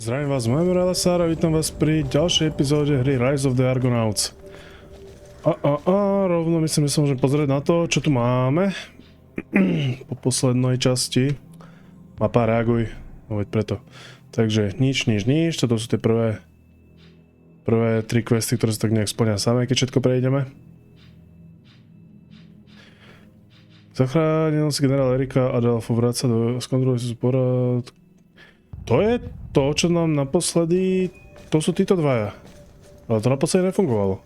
Zdravím vás, moje meno Elessar a vítam vás pri ďalšej epizóde hry Rise of the Argonauts. Rovno myslím, že sa môžem pozrieť na to, čo tu máme. Po poslednej časti. Mapa, reaguj. No veď preto. Takže nič. Toto sú tie prvé tri questy, ktoré sa tak nejak splňa samé, keď všetko prejdeme. Zachránil si generál Erika Adolfo, vráť sa do skontroluj si porad. To je to, čo nám naposledy... To sú títo dvaja. Ale to naposledy nefungovalo.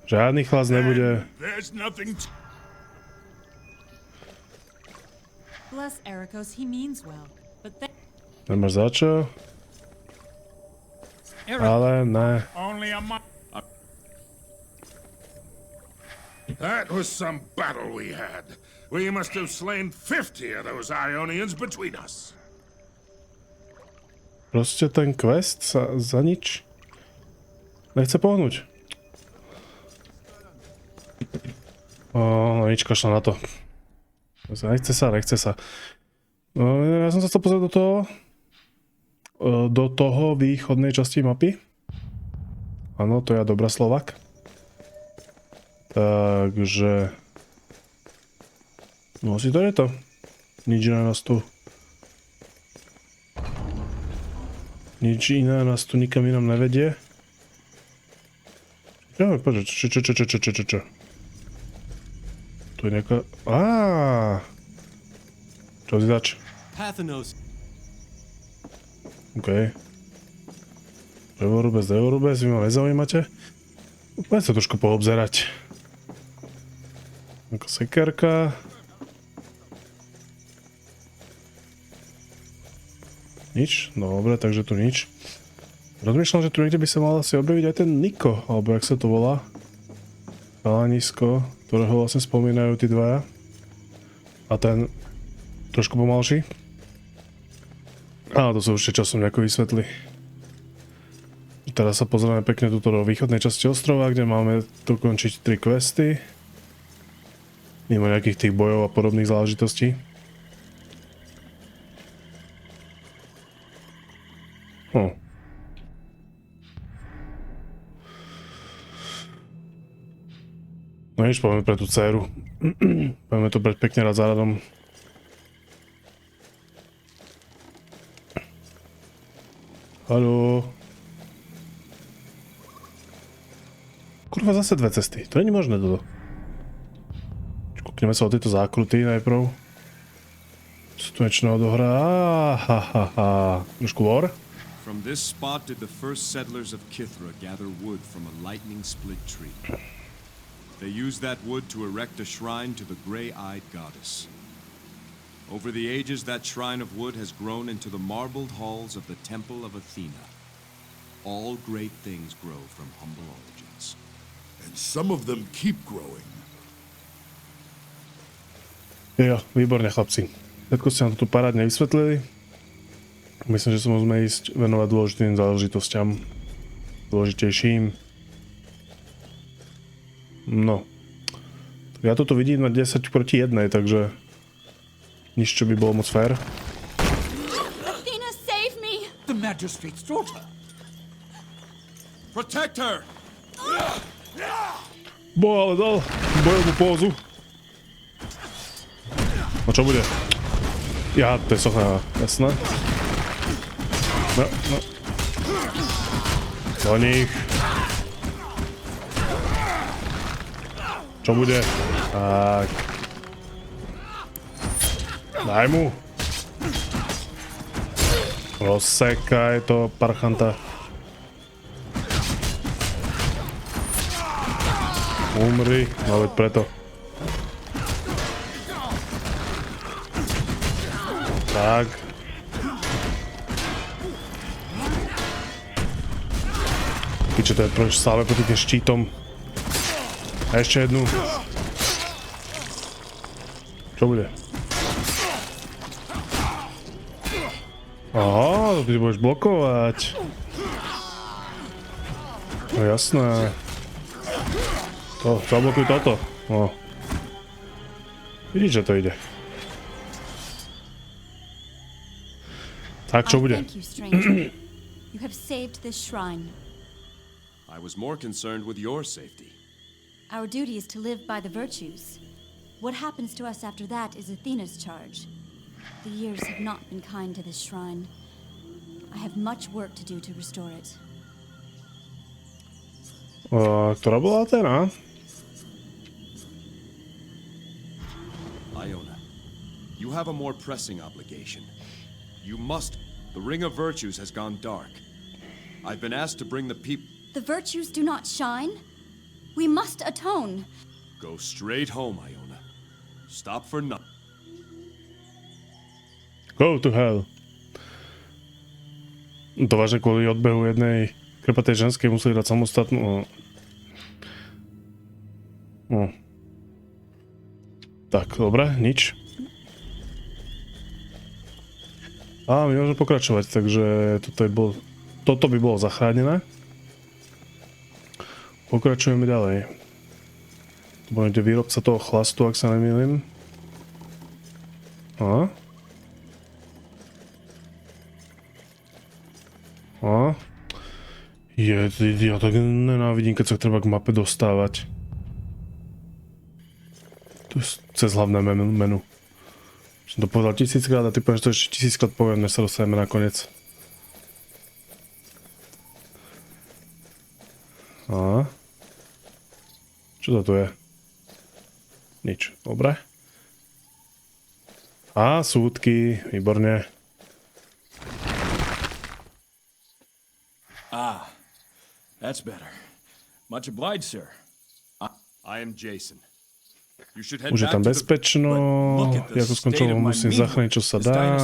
Žiadny chlas nebude. Nemáš za čo? Ale ne. That was some battle we had. We must have slain 50 of those Ionians between us. Proste ten quest sa za nič nechce pohnúť. No nič, kašľa na to. Nechce sa. No, ja som sa chcel pozrieť do toho východnej časti mapy. Áno, to je dobrá Slovak. Takže... No asi to je to. Nič iné nás tu... nikam inám nevedie. Ja, počkaj, čo? Tu je nejaká... Čo si dač? OK. Drevorubec, vy ma nezaujímate? Poďme sa trošku poobzerať. Ako sekerka. Nič? No dobre, takže tu nič. Rozmýšľam, že tu niekde by sa mal asi objaviť aj ten Niko, alebo jak sa to volá. Chalanisko, ktorého vlastne spomínajú tí dvaja. A ten trošku pomalší. To sa už časom nejako vysvetli. Teraz sa pozrieme pekne tuto do východnej časti ostrova, kde máme dokončiť 3 questy. Mimo nejakých tých bojov a podobných záležitostí. No nič, poďme pre tú dceru. Poďme to brať pekne rád za radom. Haló. Kurva, zase dve cesty. To nie je možné toto. Kúkneme sa o tieto zákruty najprv. Sú tu niečo odohrá. Trošku lore. From this spot did the first settlers of Kithra gather wood from a lightning split tree. They used that wood to erect a shrine to the gray-eyed goddess. Over the ages, that shrine of wood has grown into the marbled halls of the Temple of Athena. All great things grow from humble origins. And some of them keep growing. Jo, výborne chlapci. Všetko ste nám to tu parádne vysvetlili. Myslím, že sa môžeme ísť venovať dôležitým záležitostiam. Dôležitejším. No. Ja toto vidím na 10 proti 1, takže... Nič, čo by bolo moc fér. Athena, save me! The magistrate's daughter! Protect her! Ale dal bojovú pózu. No čo bude? Ja, to je socha, jasné. No. Do nich. Čo bude? Tak. Daj mu. Rozsekaj to parchanta. Umri, no veď preto. Tak. Piče, to je proč stále proti tým štítom. A ešte jednu. Čo bude? Aha, ty budeš blokovať. No jasné. Zablokuj toto. No. Vidíš, že to ide. Tak čo bude? Thank you, stranger. You have saved this shrine. I was more concerned with your safety. Our duty is to live by the virtues. What happens to us after that is Athena's charge. The years have not been kind to this shrine. I have much work to do to restore it. Ktorá bola Athena? Iona, you have a more pressing obligation. You must... The Ring of Virtues has gone dark. I've been asked to bring the people... The virtues do not shine. We must atone. Go straight home, Iona. Stop for nothing. Go to hell. To vážne kvôli odbehu jednej krepatej ženskej museli dať samostatnú... Tak, dobre, nič. A my môžeme pokračovať, takže toto by bolo zachránené. Pokračujeme ďalej. To bude výrobca toho chlastu, ak sa nemýlim. Ja tak nenávidím, keď sa treba k mape dostávať. To je cez hlavné menu. Som to povedal 1000-krát a ty povieš, že to ešte 1000-krát poviem, než sa dostaneme nakoniec. Čo to tu je? Nič, dobre. Súdky, výborne. That's better. Much obliged, sir. I am Jason. You should head Už je back tam to the... bezpečno, ja to skončilo, musím zachrániť, čo sa dá.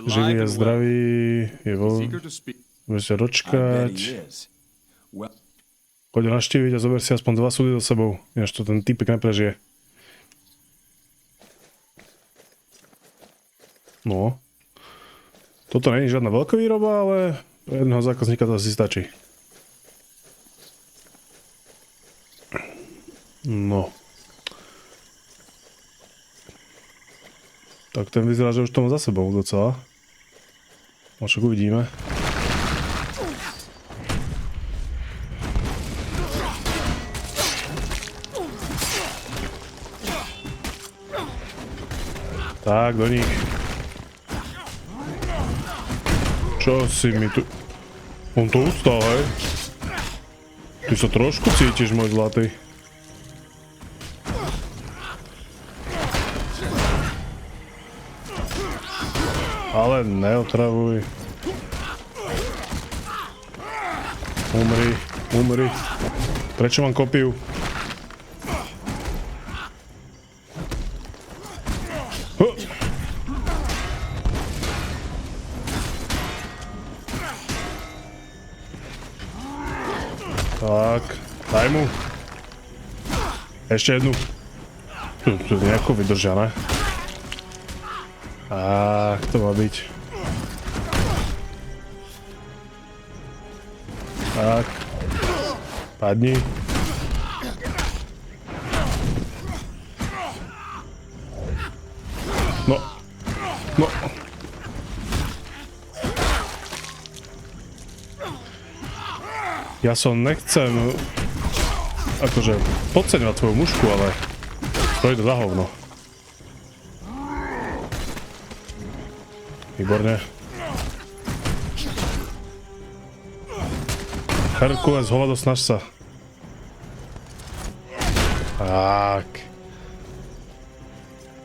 Živý a zdravý, je môžete dočkať. Poď ho navštíviť a zober si aspoň 2 súdy so sebou, ináč to ten typek neprežije. No. Toto nie je žiadna veľká výroba, ale pre jedného zákazníka to asi stačí. No. Tak ten vyzerá, že už to má za sebou docela. No však uvidíme. Tak, do nich. Čo si mi tu... On to ustal, hej? Ty sa trošku cítiš, môj zlatý. Ale neotravuj. Umri. Prečo mám kopiu? Tak, daj mu. Ešte jednu. Tu nejako vydržia, ne? Tak, to má byť. Tak. Padni. No. Ja som nechcem akože podceňovať tvoju mužku, ale to je to za hovno. Výborne. Herkules, hovado, snaž sa. Tak.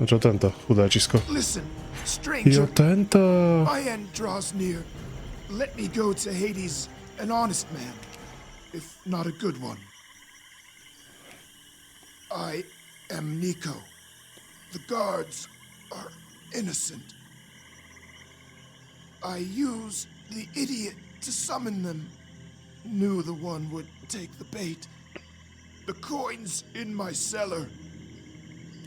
No čo tento, chudáčisko? Listen, stranger. Jo, tento. My end draws near. Let me go to Hades, an honest man, if not a good one. I am Nico. The guards are innocent. I used the idiot to summon them. Knew the one would take the bait. The coin's in my cellar.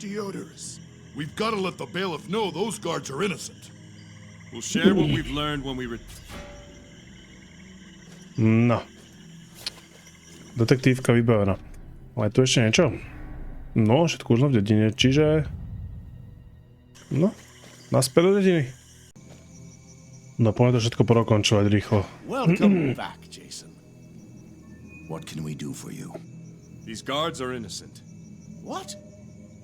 Deodorus. We've got to let the bailiff know those guards are innocent. We'll share what we've learned when we No. Detektívka vybavená. Ale tu ešte niečo? No, všetko už v dedine, čiže... No, Naspäť do dediny. No poďme to všetko porokončovať rýchlo. Welcome back, Jason. What can we do for you? These guards are innocent. What?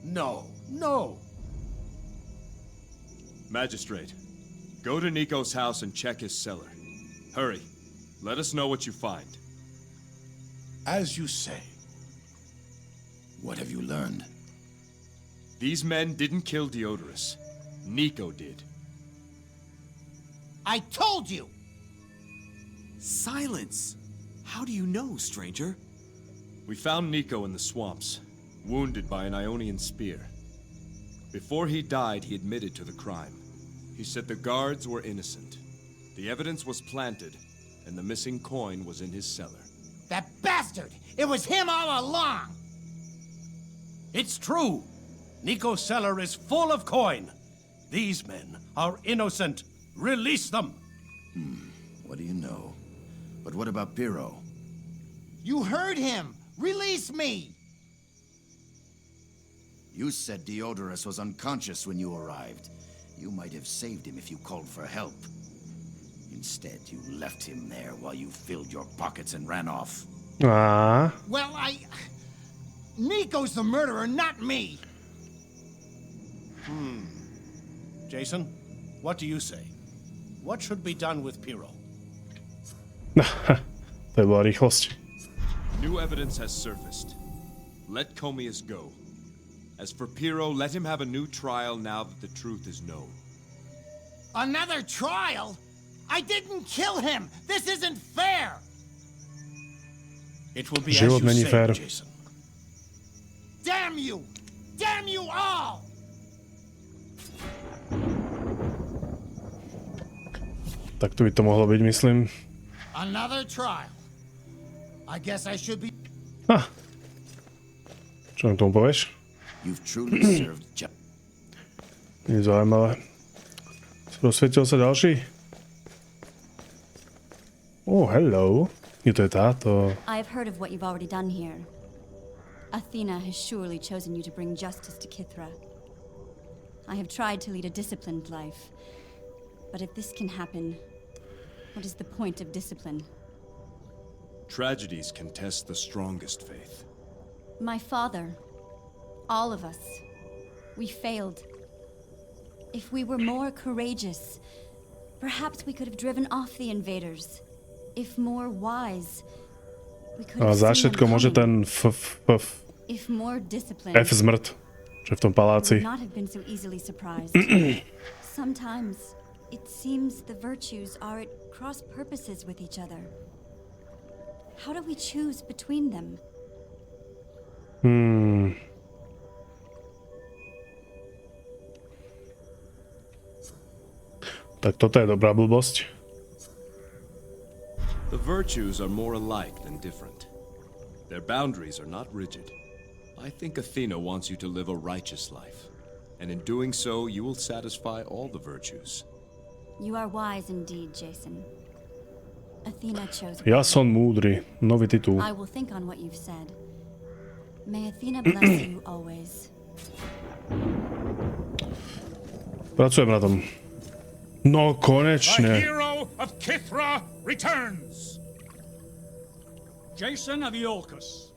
No, no. Magistrate, go to Nico's house and check his cellar. Hurry. Let us know what you find. As you say. What have you learned? These men didn't kill Diodorus. Nico did. I told you! Silence! How do you know, stranger? We found Nico in the swamps, wounded by an Ionian spear. Before he died, he admitted to the crime. He said the guards were innocent. The evidence was planted, and the missing coin was in his cellar. That bastard! It was him all along! It's true. Nico's cellar is full of coin. These men are innocent. Release them. What do you know? But what about Pyrrho? You heard him! Release me! You said Diodorus was unconscious when you arrived. You might have saved him if you called for help. Instead, you left him there while you filled your pockets and ran off. Á, Well, Nico's the murderer, not me! Jason, what do you say? What should be done with Pyrrho? to bola rýchlosť. New evidence has surfaced. Let Comius go. As for Pyrrho, let him have a new trial now that the truth is known. Another trial? I didn't kill him! This isn't fair! It will be Život as you není say, fér. Jason. Damn you! Damn you all! Tak to by to mohlo byť, myslím. Another trial. I guess I should be... Čo nám tomu povieš? You've truly served justice. Nie je zaujímavé. Rozsvietil sa ďalší? Oh, hello. Je to je táto. I've heard of what you've already done here. Athena has surely chosen you to bring justice to Kithra. I have tried to lead a disciplined life. But if this can happen, what is the point of discipline? Tragedies can test the strongest faith. My father, all of us, we failed. If we were more courageous, perhaps we could have driven off the invaders. If more wise, we could A have za seen všetko them môže coming. ten If more discipline, F zmrt, čo je v tom would paláci. not have been so easily surprised. Sometimes it seems the virtues are at cross purposes with each other. How do we choose between them? Tak toto je dobrá blbosť. The virtues are more alike than different. Their boundaries are not rigid. I think Athena wants you to live a righteous life. And in doing so, you will satisfy all the virtues. You are wise indeed, Jason. Athena chose. Ja som múdry. Nový titul. I will think on what you've said. May Athena bless you always. Pracujem na tom. No The konečne. hero of Kithra returns! Jason of Iolcus,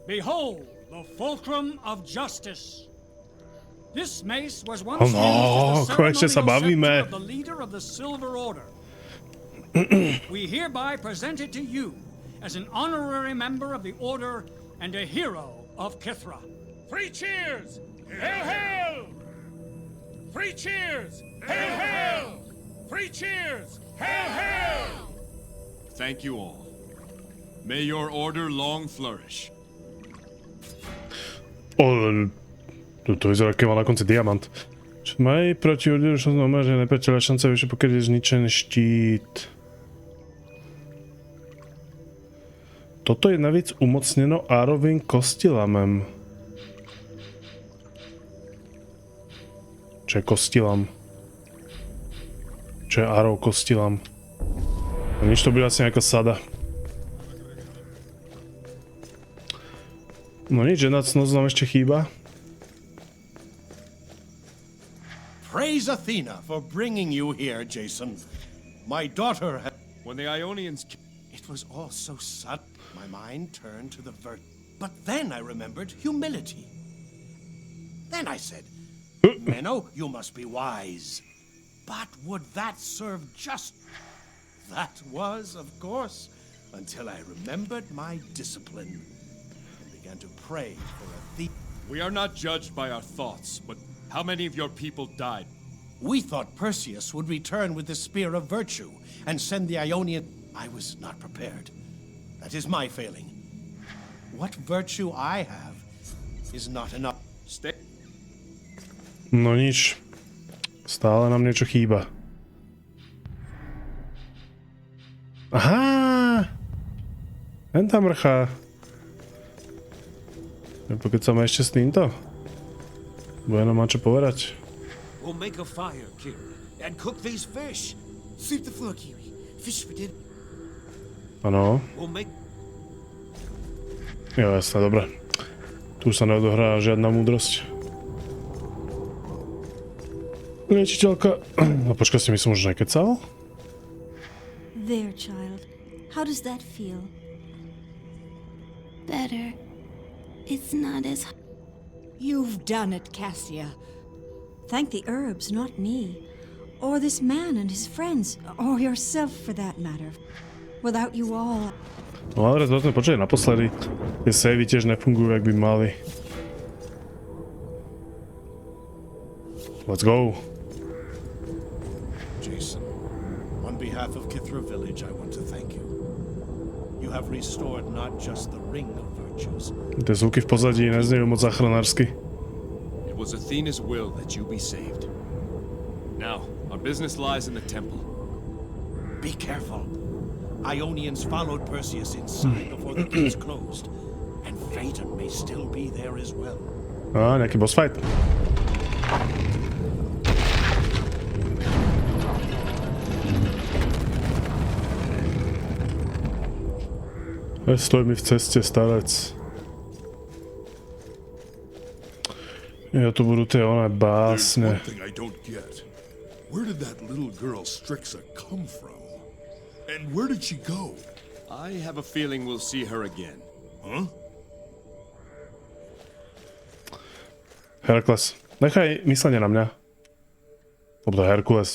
behold the fulcrum of justice. This mace was once used as the konečne sa ceremonial bavíme. scepter of the leader of the Silver Order. We hereby present it to you as an honorary member of the Order and a hero of Kithra. 3 cheers! Hail, hail! 3 cheers! Hail, hail! 3 cheers! Hail, hail! Thank you all. May your order long flourish. To vyzerá, keď má na konci diamant. Čo mají proti úderu, čo znamená, že nepriateľa šance vyššie, pokiaľ je zničený štít. Toto je navíc umocneno árovým kostilamem. Čo je kostilam? Čo je árov kostilam? A nič to bude asi nejaká sada. No nič, jedna cnosť nám ešte chýba. Praise Athena for bringing you here, Jason. My daughter had... When the Ionians... It was all so sudden. My mind turned to the But then I remembered humility. Then I said, Menno, you must be wise. But would that serve just... That was, of course, until I remembered my discipline and began to pray for Athena. We are not judged by our thoughts, but how many of your people died? We thought Perseus would return with the Spear of Virtue and send the Ionian... I was not prepared. That is my failing. What virtue I have is not enough. Stay. No nič. Stále nám niečo chýba. Aha! Len tam mrchá. Nepokecáme ešte s týmto? Bueno, má čo povedať. We'll make a fire, Kira, and cook these fish. Sweep the floor, Kiwi. Fish for dinner. Áno. We'll make... Jo, jasné, dobre. Tu sa neodohrá žiadna múdrosť. Liečiteľka... No počkaj, si myslím, že nekecal? There, child. How does that feel? Better. It's not as... You've done it, Cassia. Thank the herbs, not me. Or this man and his friends. Or yourself, for that matter. Without you all... No ale teraz počkaj naposledy. Tie savey tiež nefungujú, jak by mali. Let's go. Jason, on behalf of Kithra Village, I want to thank you. You have restored not just the Ring of Virtues. Tie zvuky v pozadí neznejú moc zachranársky. It was Athena's will that you be saved. Now, our business lies in the temple. Be careful. Ionians followed Perseus inside before the gates closed, and Phaeton may still be there as well. Á, nejaký boss fight. Stoj mi v ceste, starec. Ja, to budú tie oné básne. One thing I don't get. Where did that little girl Strixa come from? And where did she go? I have a feeling we'll see her again. Huh? Herakles, nechaj myslenie na mňa. Lebo to je Herkules.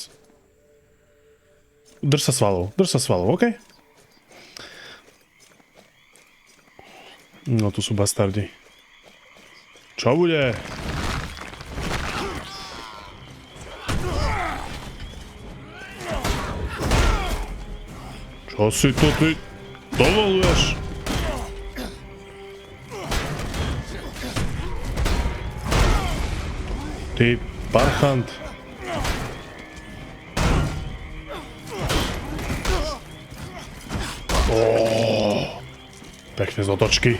Drž sa svalov, okej? No tu sú bastardi. Čo bude? Čo si to ty dovoluješ? Ty parchant. Pekne z otočky.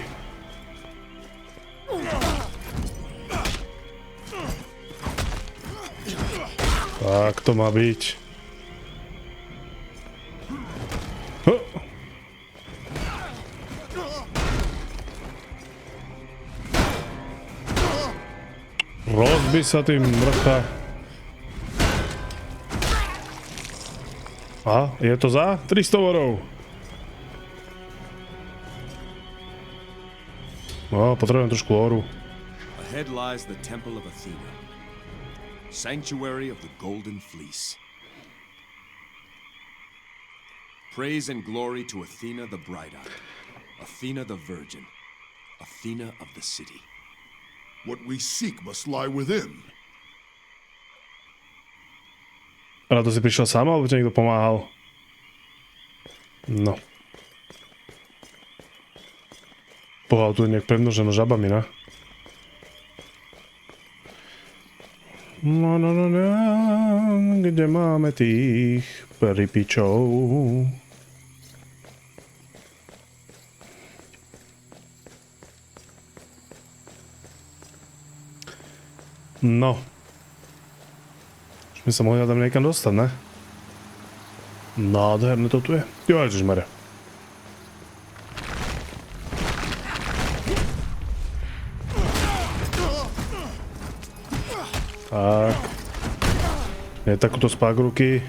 Tak to má byť. Rozbij sa tým, mrcha. A, je to za 300 vorov. No, potrebujem trošku oru. Ahead lies the temple of Athena, sanctuary of the Golden Fleece. Praise and glory to Athena the Bright-Eyed, Athena the Virgin, Athena of the city. What we seek must lie within. Ale to si prišiel sám, alebo ti niekto pomáhal? No. Pohľad tu je nejak premnožené žabami, ne? No, kde máme tých pripičov? No. Už by sa mohli tam niekam dostať, ne? Nádherné to tu je. Jo, ježišmarja. Tak. Nie takúto spák ruky.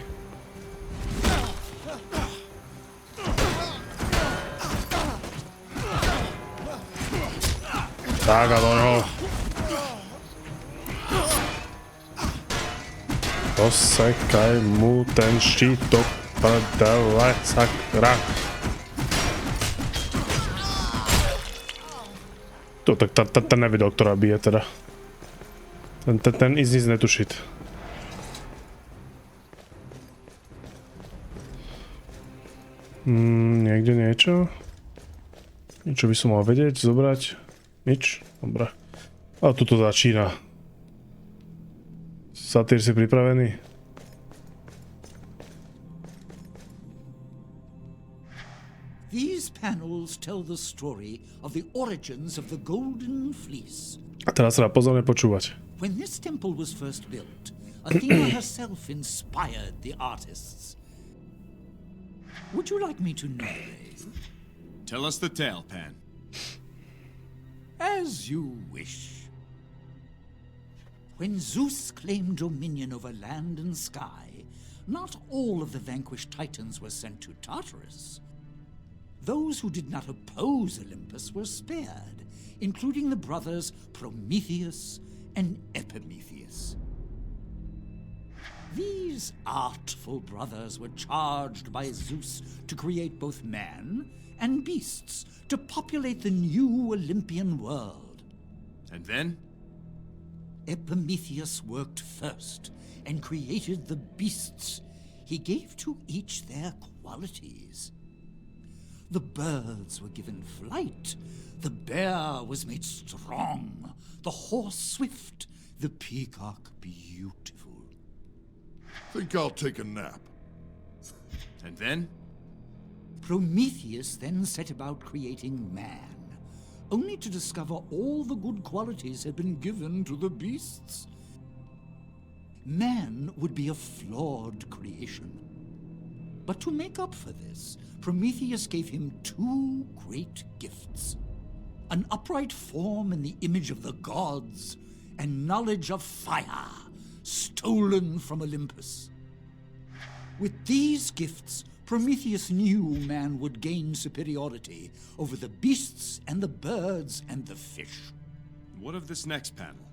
Tak a do ňoho. Posekaj mu ten štít do prdele, sakra. To tak ten nevidel, ktorá bije teda. Ten nic netušit. Niekde niečo? Niečo by som mal vedieť, zobrať? Nič? Dobre. A tuto začína. Satyr, si pripravený? These panels tell the story of the origins of the Golden Fleece. A teraz sa dá pozorne počúvať. When this temple was first built, Athena herself inspired the artists. Would you like me to narrate? Tell us the tale, Pan. As you wish. When Zeus claimed dominion over land and sky, not all of the vanquished Titans were sent to Tartarus. Those who did not oppose Olympus were spared, including the brothers Prometheus and Epimetheus. These artful brothers were charged by Zeus to create both man and beasts to populate the new Olympian world. And then? Epimetheus worked first and created the beasts. He gave to each their qualities. The birds were given flight, the bear was made strong, the horse swift, the peacock beautiful. Think I'll take a nap. And then? Prometheus then set about creating man, only to discover all the good qualities had been given to the beasts. Man would be a flawed creation. But to make up for this, Prometheus gave him two great gifts. An upright form in the image of the gods, and knowledge of fire, stolen from Olympus. With these gifts, Prometheus knew man would gain superiority over the beasts and the birds and the fish. What of this next panel?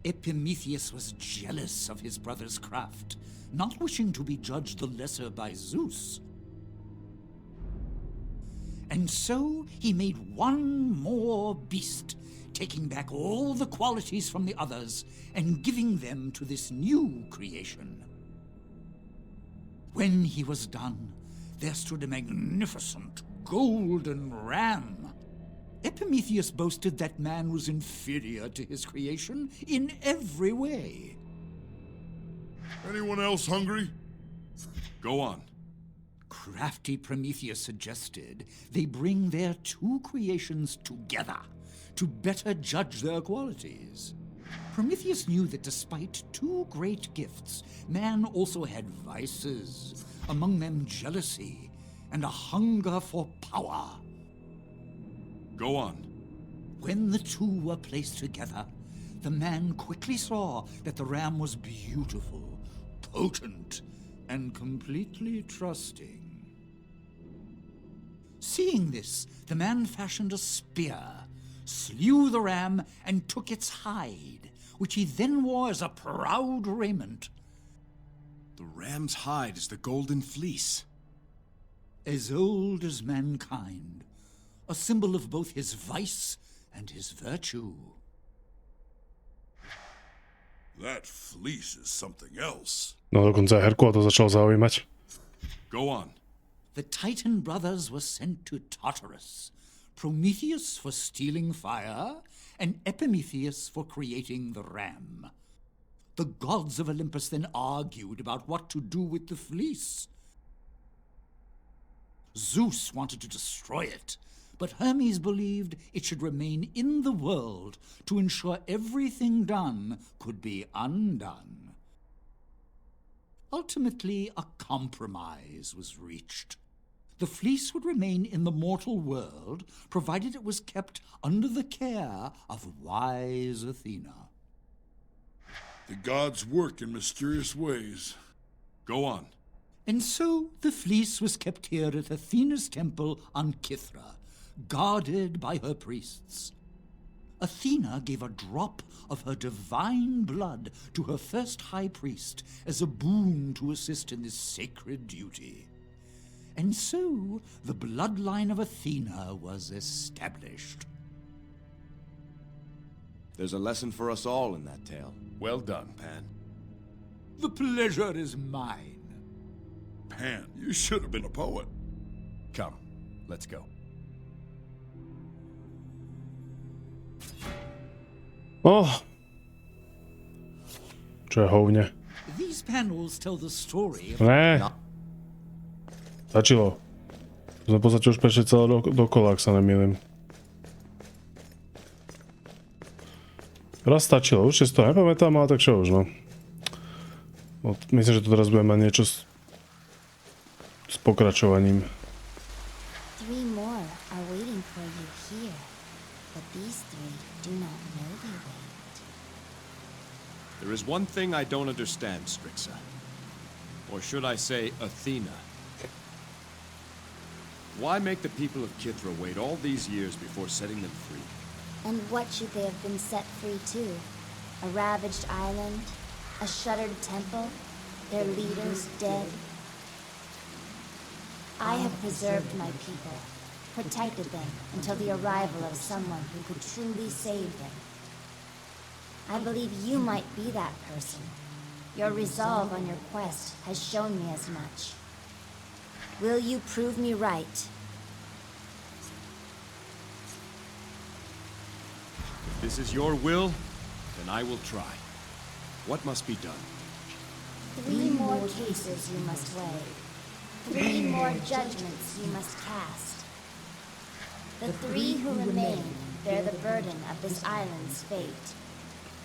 Epimetheus was jealous of his brother's craft, not wishing to be judged the lesser by Zeus. And so he made one more beast, taking back all the qualities from the others and giving them to this new creation. When he was done, there stood a magnificent golden ram. Epimetheus boasted that man was inferior to his creation in every way. Anyone else hungry? Go on. Crafty Prometheus suggested they bring their two creations together to better judge their qualities. Prometheus knew that despite two great gifts, man also had vices, among them jealousy and a hunger for power. Go on. When the two were placed together, the man quickly saw that the ram was beautiful, potent, and completely trusting. Seeing this, the man fashioned a spear, slew the ram, and took its hide, which he then wore as a proud raiment. The ram's hide is the golden fleece. As old as mankind, a symbol of both his vice and his virtue. That fleece is something else. No dokonca aj Herkula to začal zaujímať. Go on. The Titan brothers were sent to Tartarus, Prometheus for stealing fire, and Epimetheus for creating the ram. The gods of Olympus then argued about what to do with the fleece. Zeus wanted to destroy it, but Hermes believed it should remain in the world to ensure everything done could be undone. Ultimately, a compromise was reached. The fleece would remain in the mortal world, provided it was kept under the care of wise Athena. The gods work in mysterious ways. Go on. And so the fleece was kept here at Athena's temple on Kithra, guarded by her priests. Athena gave a drop of her divine blood to her first high priest as a boon to assist in this sacred duty. And so the bloodline of Athena was established. There's a lesson for us all in that tale. Well done, Pan. The pleasure is mine. Pan, you should have been a poet. Come, let's go. Oh. Čo je hovne? These panels tell the story of... Ne. Stačilo. Sme v podstate už prešli celé dokola, ak sa nemýlim. Raz stačilo, určite si to nepamätám, ale tak čo už, no. Myslím, že tu teraz budeme mať niečo s pokračovaním. 3 more are waiting for you here, but these 3 do not know they wait. There is one thing I don't understand, Strixa. Or should I say, Athena. Why make the people of Kithra wait all these years before setting them free? And what should they have been set free to? A ravaged island? A shuttered temple? Their leaders dead? I have preserved my people, protected them until the arrival of someone who could truly save them. I believe you might be that person. Your resolve on your quest has shown me as much. Will you prove me right? If this is your will, then I will try. What must be done? 3 more cases you must weigh. 3 more judgments you must cast. The 3 who remain bear the burden of this island's fate.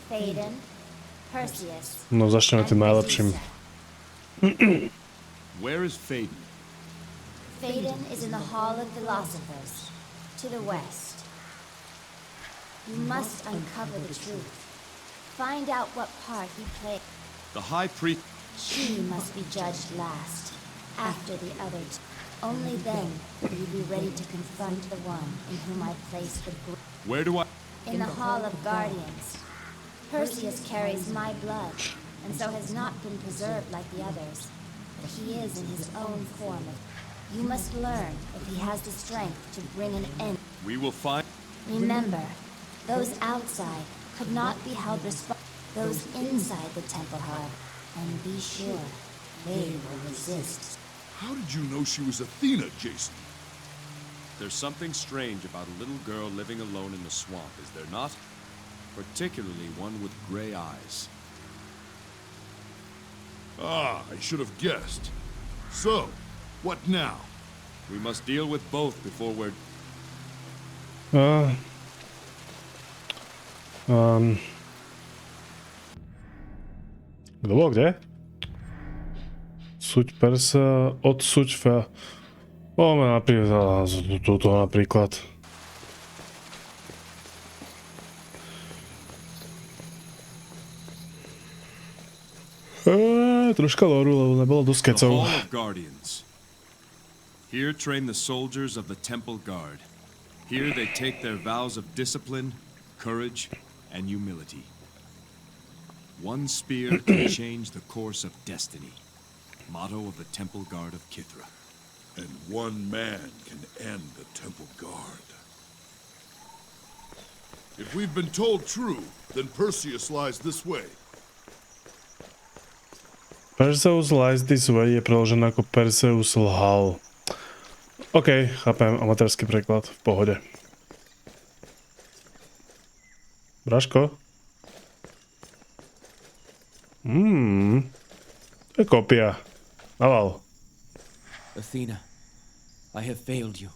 Phaedon, Perseus, No, začneme tým najlepším. Where is Phaedon? Phaedon is in the Hall of Philosophers, to the west. You must uncover the truth. Find out what part he played. The High Priest... She must be judged last, after the others. Only then will you be ready to confront the one in whom I place the... Where do I... In the Hall of Guardians. Perseus carries my blood, and so has not been preserved like the others. But he is in his own form. You must learn if he has the strength to bring an end. We will find... Remember, those outside could not be held responsible. Those inside the temple, however, and be sure, they will resist. How did you know she was Athena, Jason? There's something strange about a little girl living alone in the swamp, is there not? Particularly one with gray eyes. Ah, I should have guessed. So, what now? We must deal with both before we're... Kto bol kde? Suď Persa, odsuď Fa... Poďme napríklad, túto napríklad. Troška loru, lebo nebolo dosť kecov. The Hall of Guardians. Here train the soldiers of the Temple Guard. Here they take their vows of discipline, courage, and humility. One spear can change the course of destiny. Motto of the Temple Guard of Kithra. And one man can end the Temple Guard. If we've been told true, then Perseus lies this way. Perseus lies this way je preložené ako Perseus lhal. OK, chápem, amatérsky preklad, v pohode. Braško? To je kopia. Naval. Athena, I have failed you.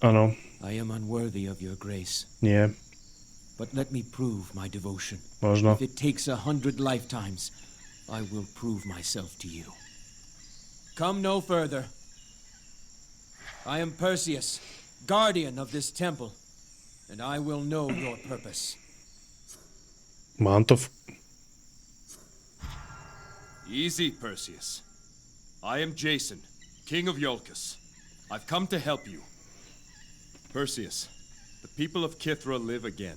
Áno. I am unworthy of your grace. Nie. But let me prove my devotion. Možno. If it takes 100 lifetimes, I will prove myself to you. Come no further. I am Perseus, guardian of this temple, and I will know your purpose. Mám to Easy, Perseus. I am Jason, king of Iolcus. I've come to help you. Perseus, the people of Kithra live again.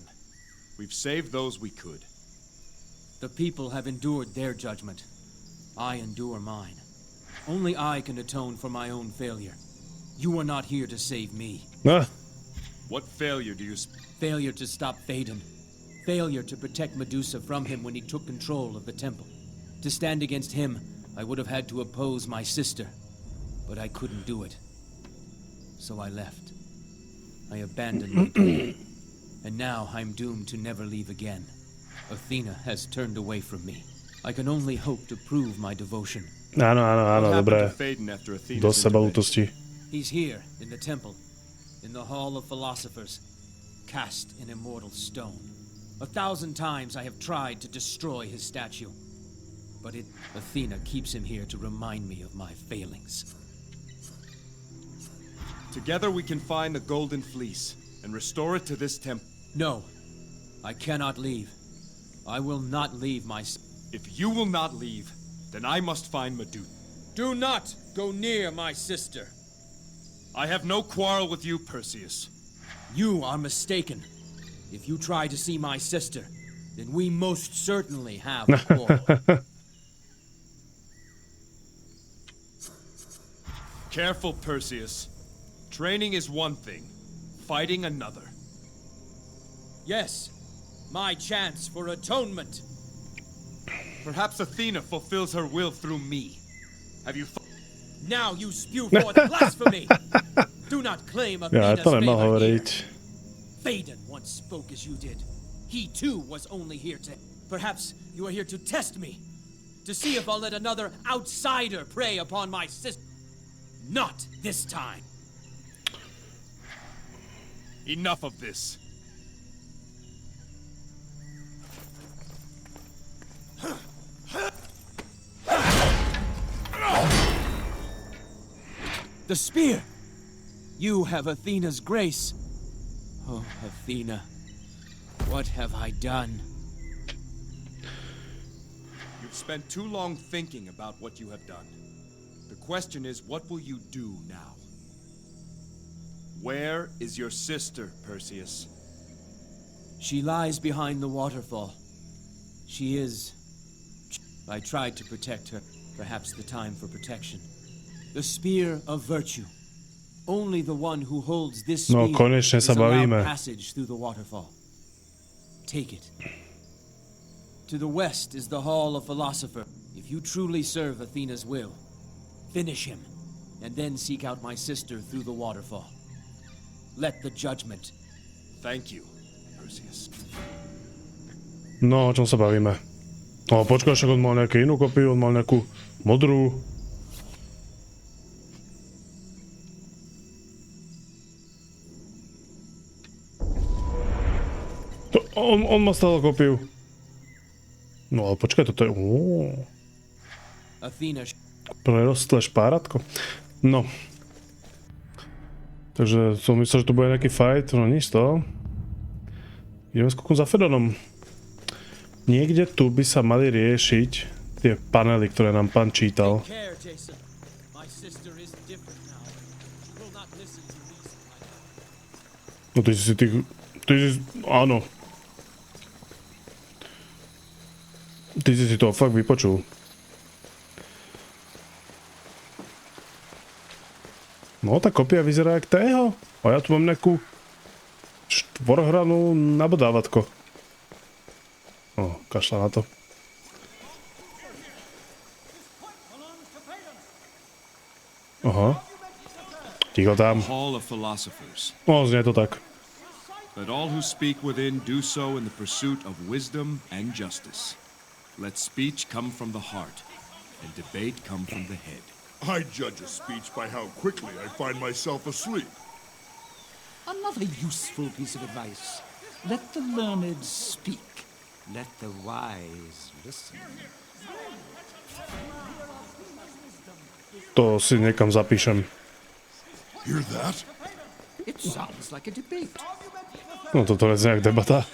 We've saved those we could. The people have endured their judgment. I endure mine. Only I can atone for my own failure. You are not here to save me. What failure do you... Failure to stop Phaedon. Failure to protect Medusa from him when he took control of the temple. To stand against him, I would have had to oppose my sister. But I couldn't do it. So I left. I abandoned my goal. And now I'm doomed to never leave again. Athena has turned away from me. I can only hope to prove my devotion. Áno, dobré. Dosť sebaútosti. He's here, in the temple. In the Hall of Philosophers. Cast in immortal stone. 1,000 times I have tried to destroy his statue. But Athena keeps him here to remind me of my failings. Together we can find the Golden Fleece and restore it to this temple. No, I cannot leave. I will not leave my... If you will not leave, then I must find Medusa. Do not go near my sister. I have no quarrel with you, Perseus. You are mistaken. If you try to see my sister, then we most certainly have a quarrel. Careful, Perseus. Training is one thing, fighting another. Yes, my chance for atonement. Perhaps Athena fulfills her will through me. Have you... Now you spew forth blasphemy! Do not claim Athena's favor here. Phaedon once spoke as you did. He too was only here to... Perhaps you are here to test me. To see if I'll let another outsider prey upon my sister. Not this time. Enough of this. The spear! You have Athena's grace. Oh, Athena, what have I done? You've spent too long thinking about what you have done. The question is, what will you do now? Where is your sister, Perseus? She lies behind the waterfall. She is... I tried to protect her. Perhaps the time for protection. The spear of virtue. Only the one who holds this spear is allowed passage through the waterfall. Take it. To the west is the Hall of Philosophers. If you truly serve Athena's will, finish him, and then seek out my sister through the waterfall. Let the judgment. Thank you, Perseus. No, o čom sa bavíme? No, počkaj, však on mal nejakú inú kopiu, on mal nejakú modrú. On má stále kopiu. No, ale počkaj, toto je... Prerostlé špáratko. No. Takže som myslel, že to bude nejaký fight, no nič to. Ideme skúknúť za Fedonom. Niekde tu by sa mali riešiť tie panely, ktoré nám pán čítal. No ty si tých... Áno. Ty si to fakt vypočul. No, tá kopia vyzerá jak tého. A ja tu mám nejakú štvorhranú nabodávatko. O, kašľa na to. Aha. Ticho tam. O, znie to tak. Let all who speak within do so in the pursuit of wisdom and justice. Let speech come from the heart, and debate come from the head. I judge a speech by how quickly I find myself asleep. Another useful piece of advice. Let the learned speak. Let the wise listen. To si niekam zapíšem. Hear that? It sounds like a debate. No toto je nejak debata.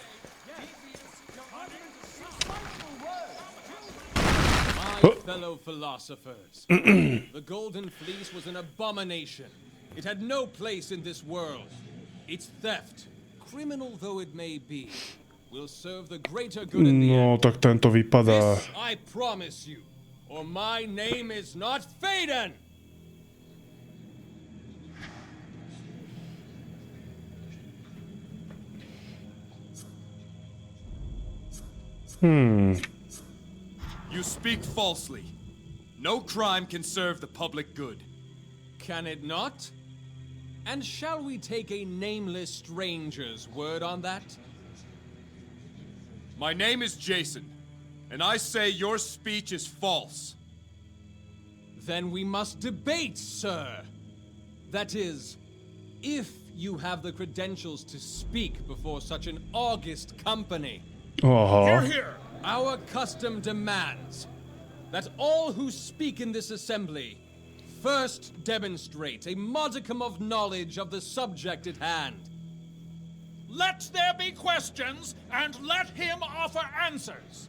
My fellow philosophers. The Golden Fleece was an abomination. It had no place in this world. Its theft, criminal though it may be, will serve the greater good in the No, end. tak tento vypadá... This I promise you, or my name is not Faden! You speak falsely. No crime can serve the public good. Can it not? And shall we take a nameless stranger's word on that? My name is Jason, and I say your speech is false. Then we must debate, sir. That is, if you have the credentials to speak before such an august company. Aha. Our custom demands that all who speak in this assembly first demonstrate a modicum of knowledge of the subject at hand. Let there be questions, and let him offer answers.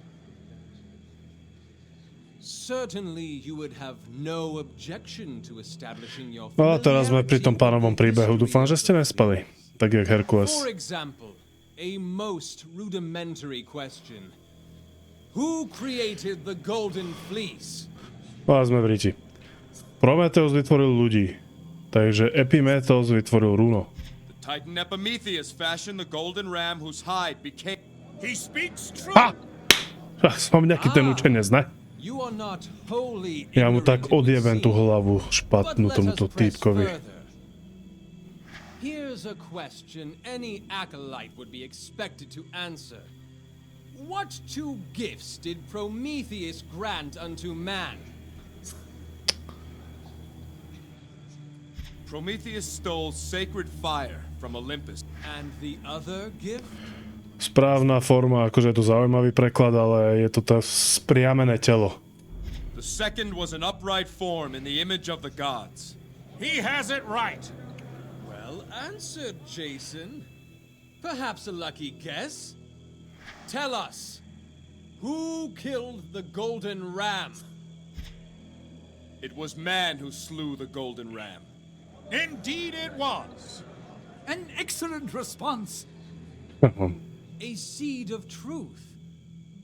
Certainly you would have no objection to establishing your No a teraz sme pri tom pánovom príbehu. Dúfam, že ste nespali. Tak jak Herkules. For example, a most rudimentary question. Who created the Golden Fleece? No a sme v ríti. Prometheus vytvoril ľudí. Takže Epimetheus vytvoril runo. The Titan Epimetheus fashioned the golden ram whose hide became... He speaks true. Ha! Som nejaký ten učenec, ne? You are not wholly Ja mu tak ignorant, it would odjebem tú seem. hlavu But špatnú let tomuto us press týpkovi. further. Here's a question any acolyte would be expected to answer. What two gifts did Prometheus grant unto man? Prometheus stole sacred fire from Olympus. And the other gift? Správna forma, akože je to zaujímavý preklad, ale je to tá spriamené telo. The second was an upright form in the image of the gods. He has it right. Well answered, Jason. Perhaps a lucky guess? Tell us, who killed the golden ram? It was man who slew the golden ram. Indeed it was. An excellent response. A seed of truth.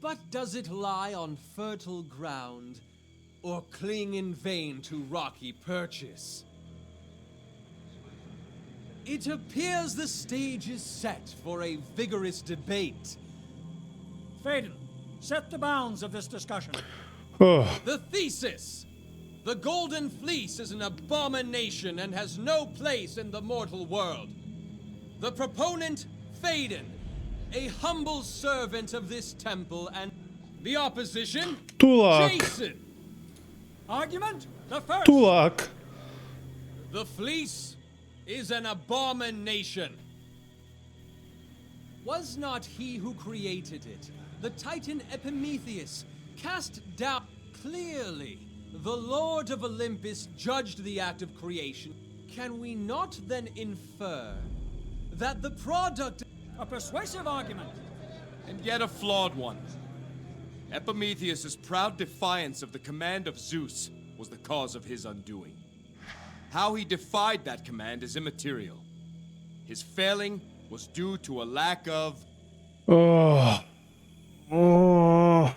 But does it lie on fertile ground, or cling in vain to rocky perches? It appears the stage is set for a vigorous debate. Faden, set the bounds of this discussion. Oh, The thesis! The Golden Fleece is an abomination and has no place in the mortal world. The proponent, Faden, a humble servant of this temple, and the opposition, Tulák. Jason. Argument? The first. Tulák. The Fleece is an abomination. Was not he who created it, the Titan Epimetheus, cast down clearly? The Lord of Olympus judged the act of creation. Can we not then infer that the product... A persuasive argument. And yet a flawed one. Epimetheus' proud defiance of the command of Zeus was the cause of his undoing. How he defied that command is immaterial. His failing was due to a lack of... Oh. Oh.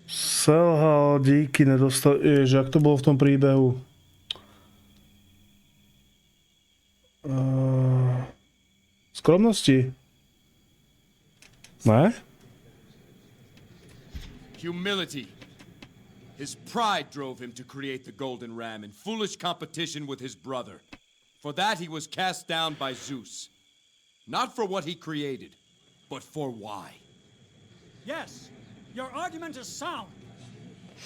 Selhal díky jak to bolo v tom príbehu? Skromnosti? Ne? Humility. His pride drove him to create the golden ram in foolish competition with his brother. For that he was cast down by Zeus. Not for what he created, but for why. Yes, your argument is sound.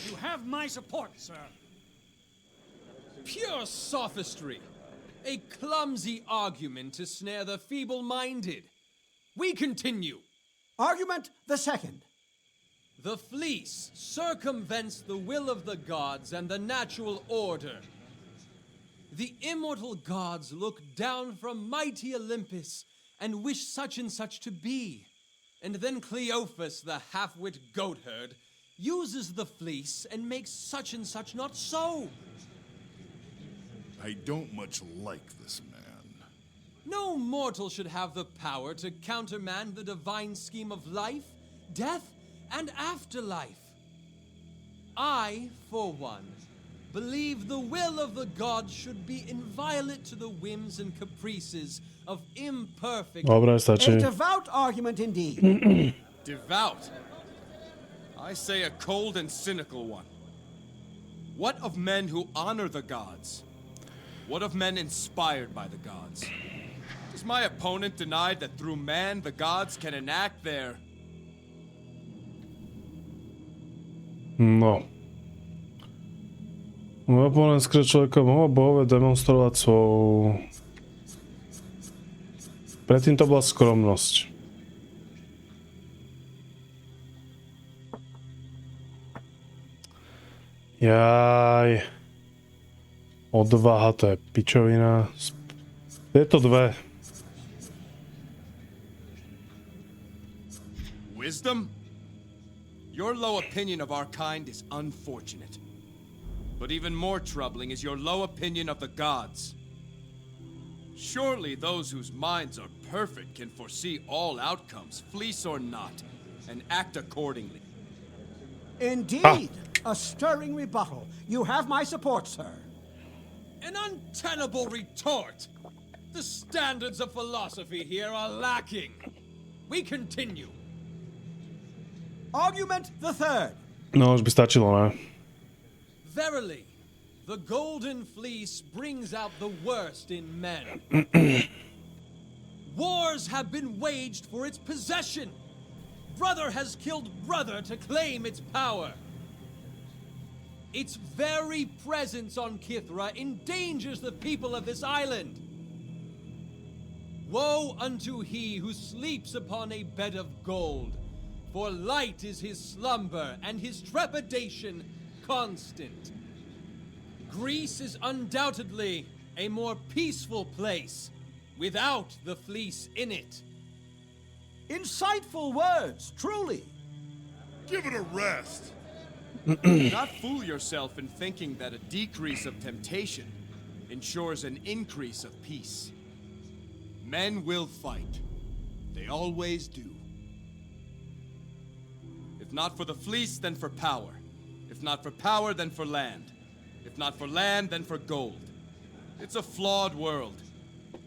You have my support, sir. Pure sophistry. A clumsy argument to snare the feeble-minded. We continue. Argument the second. The fleece circumvents the will of the gods and the natural order. The immortal gods look down from mighty Olympus and wish such and such to be. And then Cleophas, the half-wit goatherd, uses the fleece and makes such and such not so. I don't much like this man. No mortal should have the power to countermand the divine scheme of life, death, and afterlife. I, for one, believe the will of the gods should be inviolate to the whims and caprices of imperfect... Dobre, stačí. A devout argument indeed. Devout? I say a cold and cynical one. What of men who honor the gods? What of men inspired by the gods? Does my opponent deny that through man the gods can enact their... No. Môj oponent skryl človeka mohol bohové demonstrovať svoju... Predtým to bola skromnosť. Jaj. Odvaha, to je pičovina. Tieto dve. Wisdom? Your low opinion of our kind is unfortunate. But even more troubling is your low opinion of the gods. Surely those whose minds are perfect can foresee all outcomes, fleece or not, and act accordingly. Indeed, a stirring rebuttal. You have my support, sir. An untenable retort! The standards of philosophy here are lacking. We continue. Argument the third. No, už by stačilo, ne? Verily, the golden fleece brings out the worst in men. Wars have been waged for its possession. Brother has killed brother to claim its power. Its very presence on Kithra endangers the people of this island. Woe unto he who sleeps upon a bed of gold, for light is his slumber and his trepidation constant. Greece is undoubtedly a more peaceful place without the fleece in it. Insightful words, truly. Give it a rest. Do not fool yourself in thinking that a decrease of temptation ensures an increase of peace. Men will fight. They always do. If not for the fleece, then for power. If not for power, then for land. If not for land, then for gold. It's a flawed world,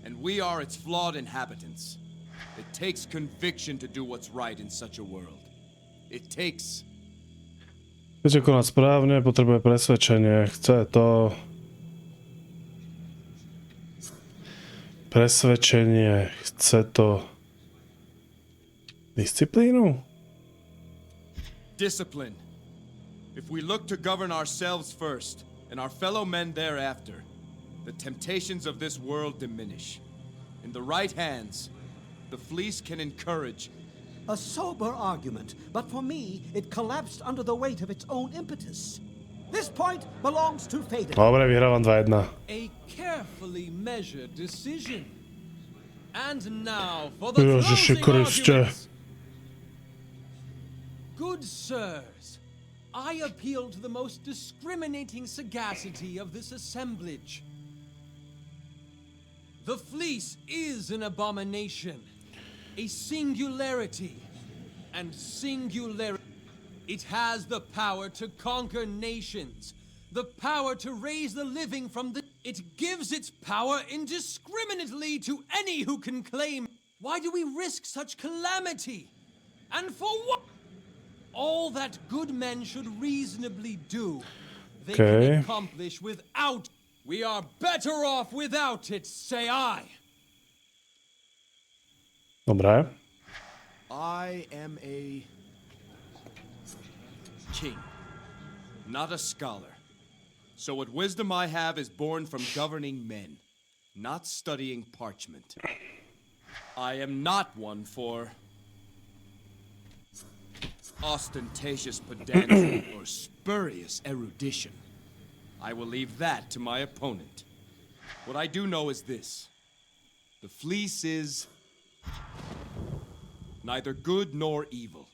and we are its flawed inhabitants. It takes conviction to do what's right in such a world. It takes... Chce konať správne, potrebuje presvedčenie, chce to... Presvedčenie, chce to... Disciplínu? Discipline. If we look to govern ourselves first, and our fellow men thereafter, the temptations of this world diminish. In the right hands, the fleece can encourage. A sober argument, but for me, it collapsed under the weight of its own impetus. This point belongs to Faden. Dobre, vyhrávam 2-1. A carefully measured decision. And now for the closing arguments. Good sirs, I appeal to the most discriminating sagacity of this assemblage. The fleece is an abomination, a singularity, and singularity. It has the power to conquer nations, the power to raise the living from the... It gives its power indiscriminately to any who can claim. Why do we risk such calamity? And for what? All that good men should reasonably do, they can accomplish without. We are better off without it, say I. Dobre. I am a king, not a scholar. So what wisdom I have is born from governing men, not studying parchment. I am not one for ostentatious pedantry or spurious erudition. I will leave that to my opponent. What I do know is this. The fleece is neither good nor evil.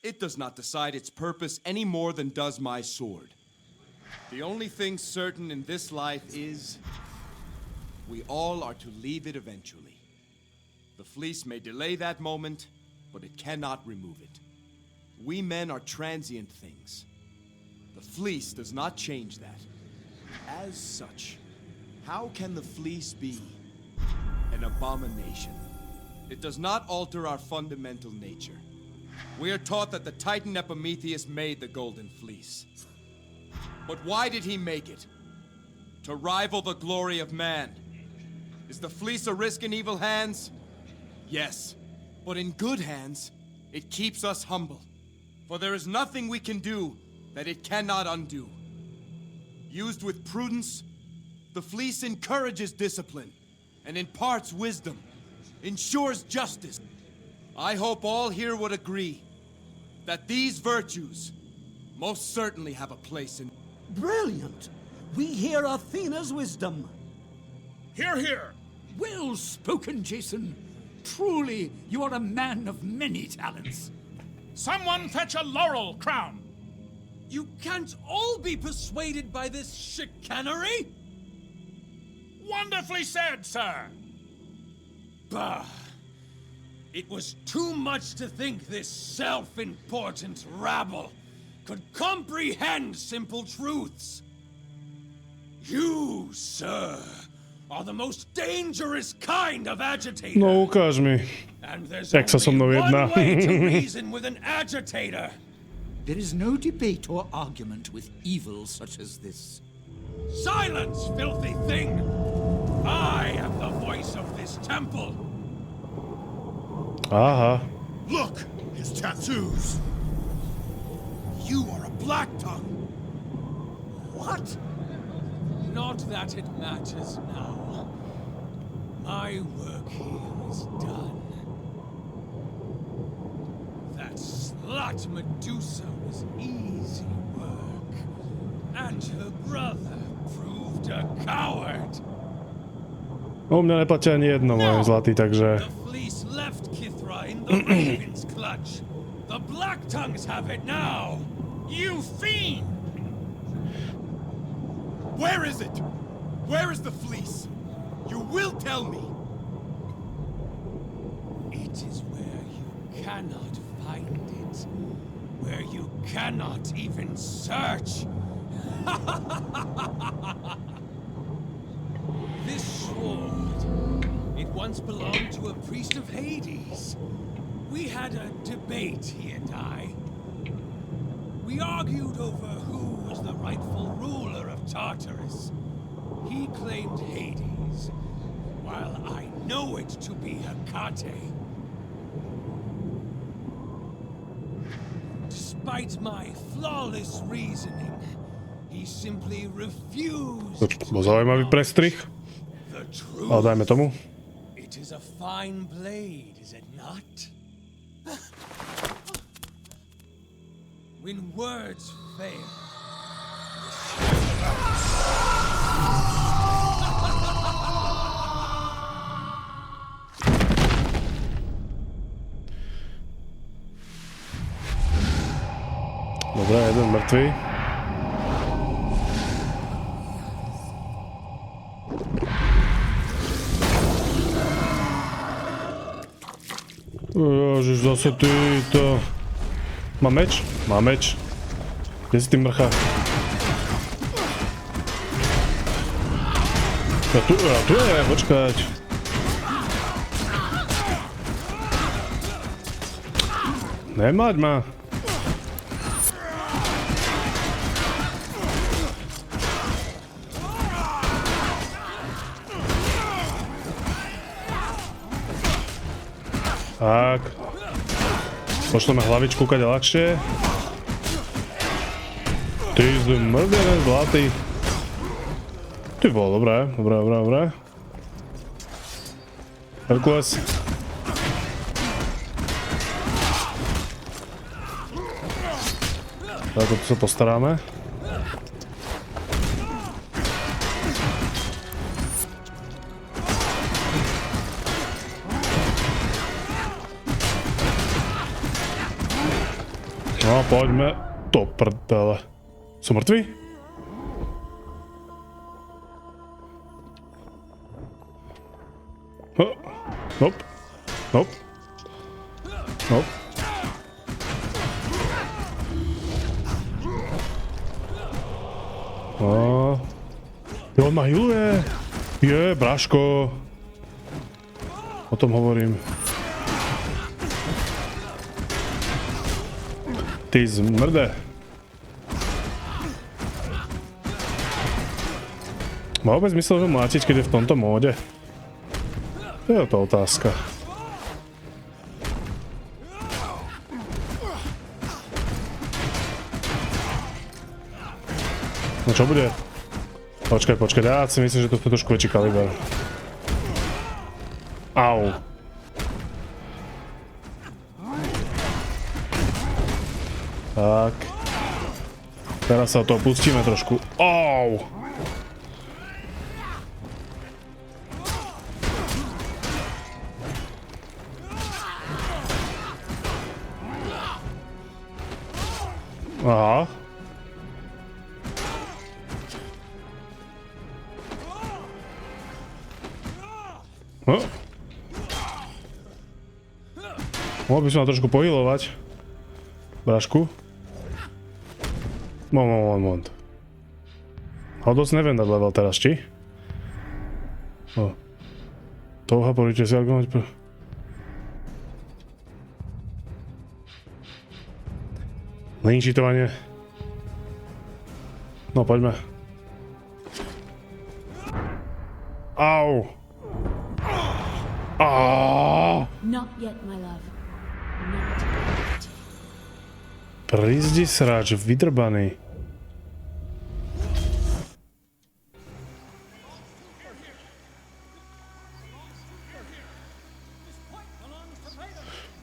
It does not decide its purpose any more than does my sword. The only thing certain in this life is we all are to leave it eventually. The fleece may delay that moment, but it cannot remove it. We men are transient things. The fleece does not change that. As such, how can the fleece be an abomination? It does not alter our fundamental nature. We are taught that the Titan Epimetheus made the Golden Fleece. But why did he make it? To rival the glory of man. Is the fleece a risk in evil hands? Yes. But in good hands, it keeps us humble. For there is nothing we can do that it cannot undo. Used with prudence, the fleece encourages discipline and imparts wisdom, ensures justice. I hope all here would agree that these virtues most certainly have a place in... Brilliant! We hear Athena's wisdom. Hear, hear! Well spoken, Jason. Truly, you are a man of many talents. Someone fetch a laurel crown. You can't all be persuaded by this chicanery. Wonderfully said, sir! Bah! It was too much to think this self-important rabble could comprehend simple truths. You, sir, are the most dangerous kind of agitator. No, ukáž mi. And there's Jak sa so mnou only jedná. one way to reason with an agitator. There is no debate or argument with evil such as this. Silence, filthy thing! I am the voice of this temple. Aha. Look! His tattoos! You are a black tongue. What? Not that it matters now. My work here is done. That slut Medusa was easy work. And her brother proved a coward. U mňa neplatia ani jedno, môj zlatý, takže... The fleece left Kithra in the raven's clutch. The black tongues have it now. You fiend! Where is it? Where is the fleece? You will tell me. It is where you cannot find it. Where you cannot even search. This sword, it once belonged to a priest of Hades. We had a debate, he and I. We argued over who was the rightful ruler of Tartarus. He claimed Hades, while I know it to be Hecate. Despite my flawless reasoning, he simply refused. Bol zaujímavý prestrih. Ale dajme tomu. It is a fine blade, is it not? When words fail. Dobre, jeden mŕtvý. Ježiš, zase týto. Má meč? Má meč. Kde si ty mrcha? Ja tu je, počkať. Nemať ma. Tak. Pošleme hlavičku kade ľahšie. Ty zmrdený zlatý. Ty bol, dobré, dobré. Herkules. Tak to sa postaráme. No, poďme. To prdele. Sú mŕtvi? Nope. Nope. Nope. On ma healuje. Bráško. O tom hovorím. Ty zmrde. Má vôbec zmysel ho mlátiť, keď je v tomto móde? To je to otázka. No čo bude? Počkaj, ja si myslím, že to je trošku väčší kaliber. Au. Tak. Teraz sa o toho pustíme trošku. Au! Aha. Mohol by som ma trošku pohylovať. Brášku. Moment. Ale dosť neviem dať level teraz, či? Touha po víťazstve Argonauts. Není cheatovanie. No, poďme. Au. Not yet, my love. Not yet. Prizdi sráč, vydrbaný.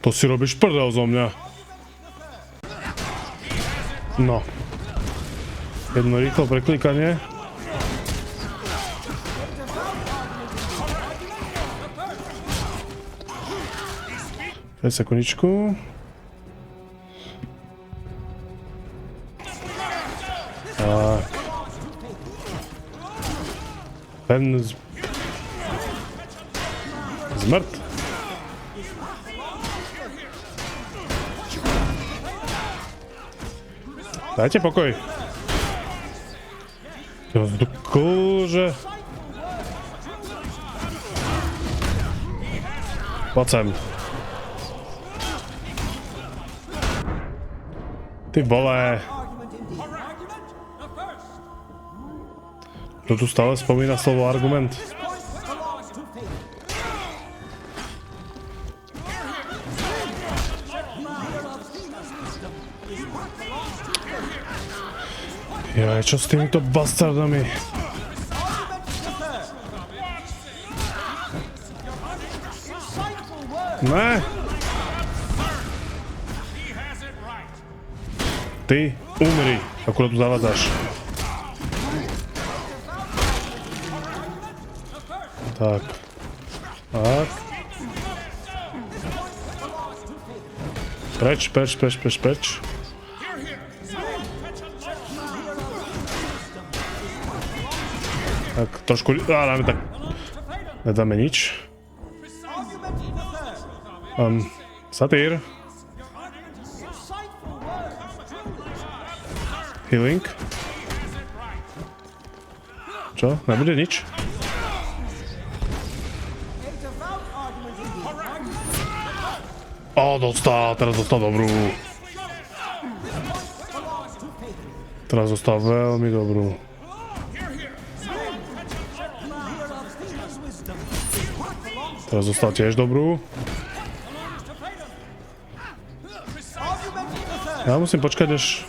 To si robíš prdel zo mňa. No. Jedno rýchlo preklikanie. Daj sekundičku. Tak. Ten zmrt. Dajte pokoj. Kľúže. Poď sem. Ty vole. Kto tu stále spomína slovo argument? Jaj, čo s týmito bastardami? Ne! Ty umri, akurát tu zavádzaš. Tak. Tak. Preč. Tak, trošku... dáme tak... nedáme nič. Satyr. Healing. Čo? Nebude nič? Teraz dostal dobrú. Teraz dostal veľmi dobrú. Teraz dostal tiež dobrú. Ja musím počkať až...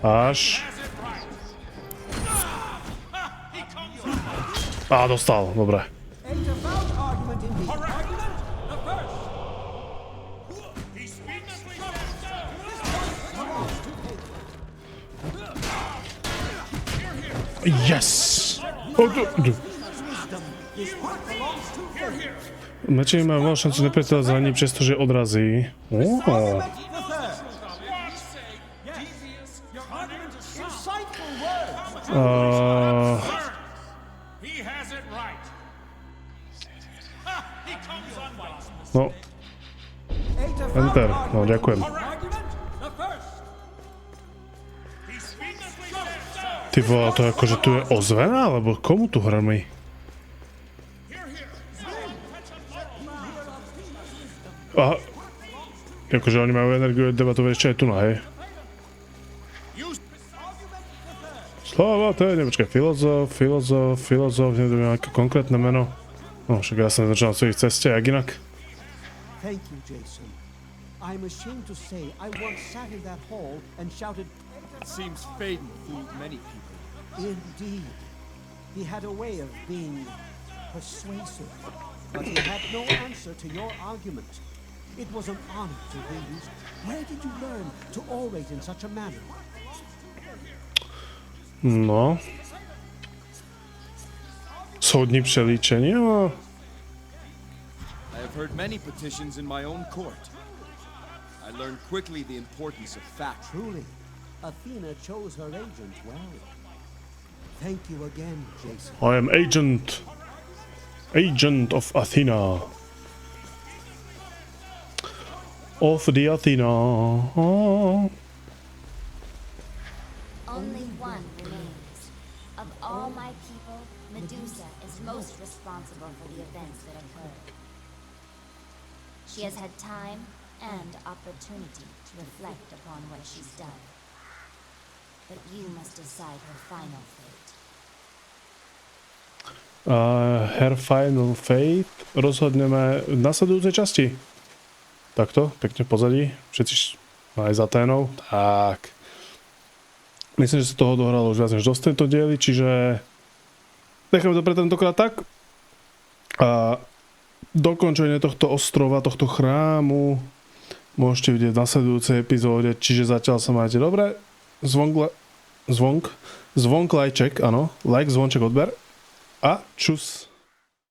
Až... dostal, dobre. Yes! Meči má malú šancu nepriateľa zraní, přestože odrazí. No. Enter. No, ďakujem. Ty vole, to akože tu je ozvena, alebo komu tu hrmí? Aha. Akože oni majú energiu debatovať ešte aj tu na, hej. Slova, to je, nepočkaj, filozof, neviem, nejaké konkrétne meno. No, však ja som začal na svojich ceste, jak inak. Thank you, Jason. I'm ashamed to say I once sat in that hall and shouted. It seems Faden fooled many people. Indeed. He had a way of being persuasive, but he had no answer to your argument. It was an honor to hear you. Where did you learn to orate in such a manner? No. Soudní přelíčení, no. I have heard many petitions in my own court. I learned quickly the importance of facts. Truly, Athena chose her agent well. Thank you again, Jason. I am agent of Athena. Of the Athena. Only one remains. Of all my people, Medusa is most responsible for the events that occurred. She has had time and opportunity to reflect upon what she's done. But you must decide her final fate. Her final fate rozhodneme v nasledujúcej časti. Takto, pekne v pozadí. Všetci aj za Aténou. Tak. Myslím, že sa toho dohralo už viac než dosť tento diely, čiže necháme to pre tentokrát tak. A dokončenie tohto ostrova, tohto chrámu môžete vidieť v nasledujúcej epizóde, čiže zatiaľ sa máte dobre. Zvonk lajček, áno, like, zvonček, odber a čus.